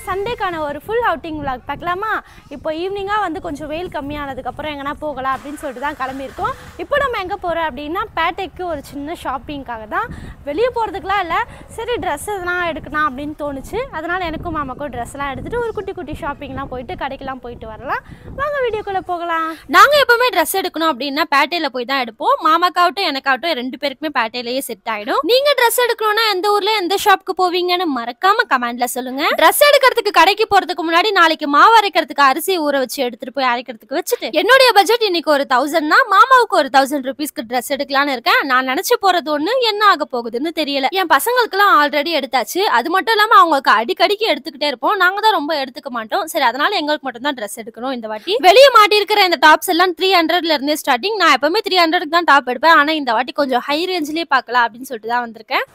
சண்டேக்கான ஒரு full outing vlog பார்க்கலாமா? இப்போ ஈவினிங்காக வந்து கொஞ்சம் வெயில் கம்மியானதுக்கப்புறம் எங்கன்னா போகலாம் அப்படின்னு சொல்லிட்டு தான் கிளம்பியிருக்கோம். இப்போ நம்ம எங்கே போகிறோம் அப்படின்னா பேட்டைக்கு ஒரு சின்ன ஷாப்பிங்காக தான். வெளியே போகிறதுக்குலாம் இல்லை, சரி ட்ரெஸ் எதனா எடுக்கலாம் அப்படின்னு தோணுச்சு. அதனால் எனக்கும் மாமாக்கும் ட்ரெஸ்லாம் எடுத்துகிட்டு ஒரு குட்டி குட்டி ஷாப்பிங்லாம் போயிட்டு கடைக்கெல்லாம் போயிட்டு வரலாம். வாங்க வீடியோக்குள்ளே போகலாம். நாங்கள் எப்போவுமே ட்ரெஸ் எடுக்கணும் அப்படின்னா பேட்டையில் போய் தான் எடுப்போம். மாமாக்காகட்டும் எனக்காகட்டும் ரெண்டு பேருக்குமே பேட்டையிலேயே செட் ஆகிடும். நீங்கள் ட்ரெஸ் எடுக்கணும்னா எந்த ஊரில் எந்த ஷாப்புக்கு போவீங்கன்னு மறக்காம கமெண்ட்ல சொல்லுங்க. ட்ரெஸ் எடுக்கிறதுக்கு கடைக்கு போறதுக்கு முன்னாடி நாளைக்கு மாவு அரைக்கிறதுக்கு அரிசி ஊற வச்சு எடுத்துட்டு போய் அரைக்கிறதுக்கு வச்சுட்டு என்னுடைய பட்ஜெட் இன்னைக்கு ஒரு 1000 தான். மாமாவுக்கு ஒரு 1000 rupeesக்கு ட்ரெஸ் எடுக்கலான்னு இருக்கேன். நான் நினைச்சு போறது ஒண்ணு, என்ன ஆக போகுதுன்னு தெரியல. என் பசங்களுக்கு எல்லாம் ஆல்ரெடி எடுத்தாச்சு. அது மட்டும் இல்லாம அவங்களுக்கு அடிக்கடிக்கு எடுத்துக்கிட்டே இருப்போம். நாங்க தான் ரொம்ப எடுத்துக்க மாட்டோம். சரி, அதனால எங்களுக்கு மட்டும் தான் ட்ரெஸ் எடுக்கணும் இந்த வாட்டி. வெளியே மாட்டி இருக்கிற இந்த டாப்ஸ் எல்லாம் 300ல இருந்தே ஸ்டார்டிங். நான் எப்பவுமே 300க்கு தான் டாப் எடுப்பேன். ஆனா இந்த வாட்டி கொஞ்சம் ஹை ரேஞ்சிலேயே பார்க்கலாம் அப்படின்னு சொல்லிட்டு தான் வந்திருக்கேன்.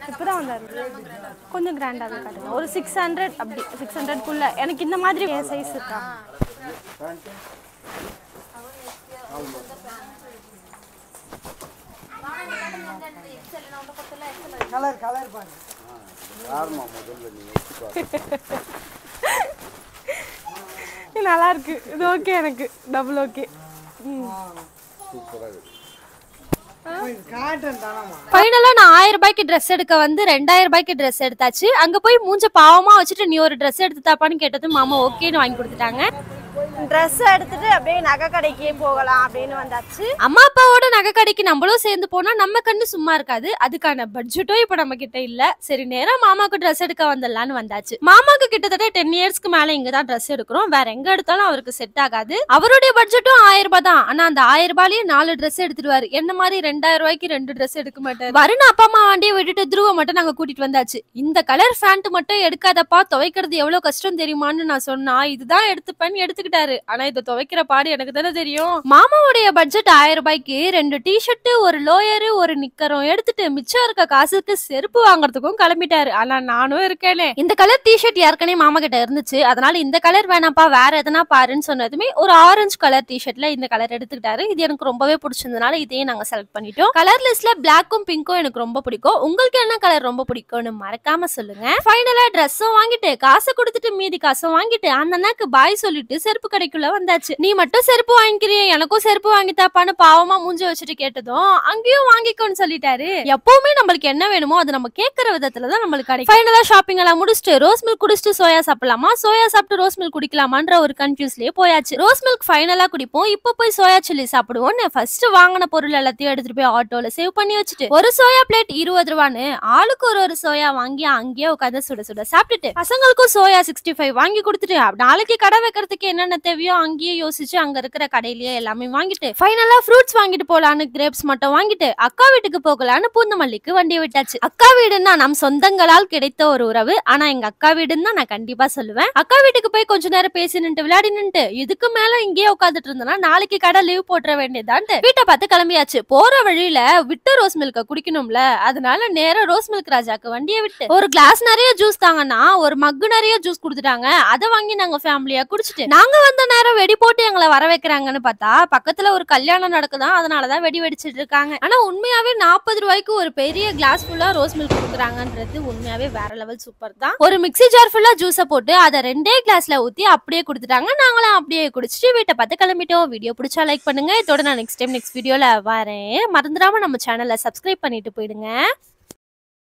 இப்பதான் வந்தாரு, கொஞ்சம் கிராண்டா தான் காட்டுங்க. ஒரு 600 அப்படி 600க்குள்ள எனக்கு இந்த மாதிரி சைஸ் இருக்கா? நல்லா இருக்கு, இது ஓகே, எனக்கு டபுள் ஓகே. ஃபைனலா நான் 1000 ரூபாய்க்கு ட்ரெஸ் எடுக்க வந்து 2000 ரூபாய்க்கு ட்ரெஸ் எடுத்தாச்சு. அங்க போய் மூஞ்ச பாவமா வச்சுட்டு நீ ஒரு ட்ரெஸ் எடுத்துட்டாப்பான்னு கேட்டது மாமா ஓகேன்னு வாங்கி கொடுத்துட்டாங்க. ட்ரெஸ் எடுத்துட்டு அப்படியே நகை கடைக்கே போகலாம் அப்படின்னு வந்தாச்சு. அம்மா அப்பாவோட நகை கடைக்கு நம்மளும் சேர்ந்து போனா நம்ம கண்ணு சும்மா இருக்காது. அதுக்கான பட்ஜெட்டும் இப்ப நம்ம கிட்ட இல்ல. சரி, நேரா மாமாக்கு ட்ரெஸ் எடுக்க வந்துடலான்னு வந்தாச்சு. மாமாக்கு கிட்டத்தட்ட 10 இயர்ஸ்க்கு மேல இங்கதான் ட்ரெஸ் எடுக்கிறோம். வேற எங்க எடுத்தாலும் அவருக்கு செட் ஆகாது. அவருடைய பட்ஜெட்டும் 1000 ரூபாய் தான். ஆனா அந்த 1000 ரூபாயிலேயே 4 ட்ரெஸ் எடுத்துருவாரு. என்ன மாதிரி 2000 ரூபாய்க்கு 2 ட்ரெஸ் எடுக்க மாட்டாரு. வருண் அப்பா அம்மா வண்டியை விட்டுட்டு துருவ மட்டும் நாங்க கூட்டிட்டு வந்தாச்சு. இந்த கலர் பேண்ட் மட்டும் எடுக்காதப்பா, துவைக்கிறது எவ்வளவு கஷ்டம் தெரியுமான்னு நான் சொன்னா இதுதான் எடுத்துப்பேன்னு எடுத்துக்கிட்டாரு. ஆனா இதை துவைக்கிற பாடு எனக்கு தானே தெரியும். மாமாவுடைய பட்ஜெட் 1000 ரூபாய்க்கு 2 டிஷர்ட், ஒரு லோயரு, ஒரு நிக்கரும் எடுத்துட்டு மிச்சம் இருக்க காசுக்கு செருப்பு வாங்குறதுக்கும் கிளம்பிட்டாரு. ஆனா நானும் இருக்கேனே. இந்த கலர் டிஷர்ட் ஏற்கனவே மாமா கிட்ட இருந்துச்சு. அதனால இந்த கலர் வேணாப்பா, வேற எதனா பாருன்னு சொன்னதுமே ஒரு ஆரஞ்சு கலர் டிஷர்ட்ல இந்த கலர் எடுத்துக்கிட்டாரு. இது எனக்கு ரொம்பவே பிடிச்சிருந்தனால இதையே நாங்க செலக்ட் பண்ணிட்டோம். கலர் லிஸ்ட்ல பிளாக்கும் பிங்க்கும் எனக்கு ரொம்ப பிடிக்கும். உங்களுக்கு என்ன கலர் ரொம்ப பிடிக்கும்னு மறக்காம சொல்லுங்க. ஃபைனலா ட்ரெஸ்ஸும் வாங்கிட்டு காசை கொடுத்துட்டு மீதி காசும் வாங்கிட்டு அந்த அண்ணாக்கு பாய் சொல்லிட்டு செருப்பு கடைக்குள்ள வந்தாச்சு. நீ மட்டும் செருப்பு வாங்கிக்கிறிய, எனக்கும் செருப்பு வாங்கித்தாப்பான்னு பாவமா மூஞ்சி வச்சுட்டு கேட்டதும் அங்கேயும் வாங்கிக்கோன்னு சொல்லிட்டாரு. எப்பவுமே நம்மளுக்கு என்ன வேணுமோ அது நம்ம கேட்கற விதத்துலதான் நம்மளுக்கு கிடைக்கும். ஃபைனலா ஷாப்பிங் எல்லாம் முடிச்சுட்டு ரோஸ் மில்க் குடிச்சிட்டு சோயா சாப்பிடலாமா, சோயா சாப்பிட்டு ரோஸ் மில்க் குடிக்கலாமான்ற ஒரு கன்ஃபியூஸ்லயே போயாச்சு. ரோஸ் மில்க் ஃபைனலா குடிப்போம், இப்ப போய் சோயா சில்லி சாப்பிடுவோம். ஃபர்ஸ்ட் வாங்கின பொருள் எல்லாத்தையும் எடுத்துட்டு போய் ஆட்டோல சேவ் பண்ணி வச்சுட்டு ஒரு சோயா பிளேட் 20 ரூபான்னு ஆளுக்கு ஒரு சோயா வாங்கி அங்கேயே உட்காந்து சுட சுட சாப்பிட்டுட்டு பசங்களுக்கும் சோயா 65 வாங்கி கொடுத்துட்டு நாளைக்கு கடை வைக்கிறதுக்கு என்னென்ன தேவையோ அங்கேயே யோசிச்சு அங்க இருக்கிற கடையிலேயே எல்லாமே வாங்கிட்டு ஃபைனலா ஃப்ரூட்ஸ் வாங்கிட்டு போலான்னு கிரேப்ஸ் மட்டும் வாங்கிட்டு அக்கா வீட்டுக்கு போகலான்னு பூந்தமல்லிக்கு வண்டியை விட்டாச்சு. அக்கா வீடுன்னா நம் சொந்தங்களால் கிடைத்த ஒரு உறவு. ஆனா எங்க அக்கா வீடுன்னு தான் நான் கண்டிப்பா சொல்லுவேன். அக்கா வீட்டுக்கு போய் கொஞ்ச நேரம் பேசி நின்று விளையாடி நின்று இதுக்கு மேல இங்கேயே உட்காந்துட்டு இருந்தோம்னா நாளைக்கு கடை லீவ் போட்டுற வேண்டியதான்ட்டு வீட்டை பார்த்து கிளம்பியாச்சு. போற வழியில விட்டு ரோஸ் மில்க குடிக்கணும்ல, அதனால நேரா ரோஸ் மில்க் ராஜாக்கு வண்டியை விட்டு ஒரு கிளாஸ் நிறைய ஜூஸ் தாங்கன்னா ஒரு மக்கு நிறைய ஜூஸ் கொடுத்துட்டாங்க. அதை வாங்கி நாங்க ஃபேமிலியா குடிச்சிட்டு நாங்க வந்த நேரம் வெடி போட்டு எங்களை வர வைக்கிறாங்கன்னு பார்த்தா பக்கத்துல ஒரு கல்யாணம் நடக்குதான். அதனாலதான் வெடி வெடிச்சிட்டு இருக்காங்க. ஆனா உண்மையாவே 40 ரூபாய்க்கு ஒரு பெரிய கிளாஸ் ஃபுல்லா ரோஸ் மில்க் கொடுக்குறாங்கன்றது உண்மையாவே வேற லெவல் சூப்பர் தான். ஒரு மிக்ஸி ஜார் ஃபுல்லா ஜூஸை போட்டு அதை 2 கிளாஸ்ல ஊத்தி அப்படியே கொடுத்துட்டாங்க. நாங்களும் அப்படியே குடிச்சிட்டு வீட்டை பார்த்து கிளம்பிட்டோம். வீடியோ பிடிச்சா லைக் பண்ணுங்க. இதோட நான் நெக்ஸ்ட் வீடியோல வரேன். மறந்துடாம நம்ம சேனலை சப்ஸ்கிரைப் பண்ணிட்டு போயிடுங்க.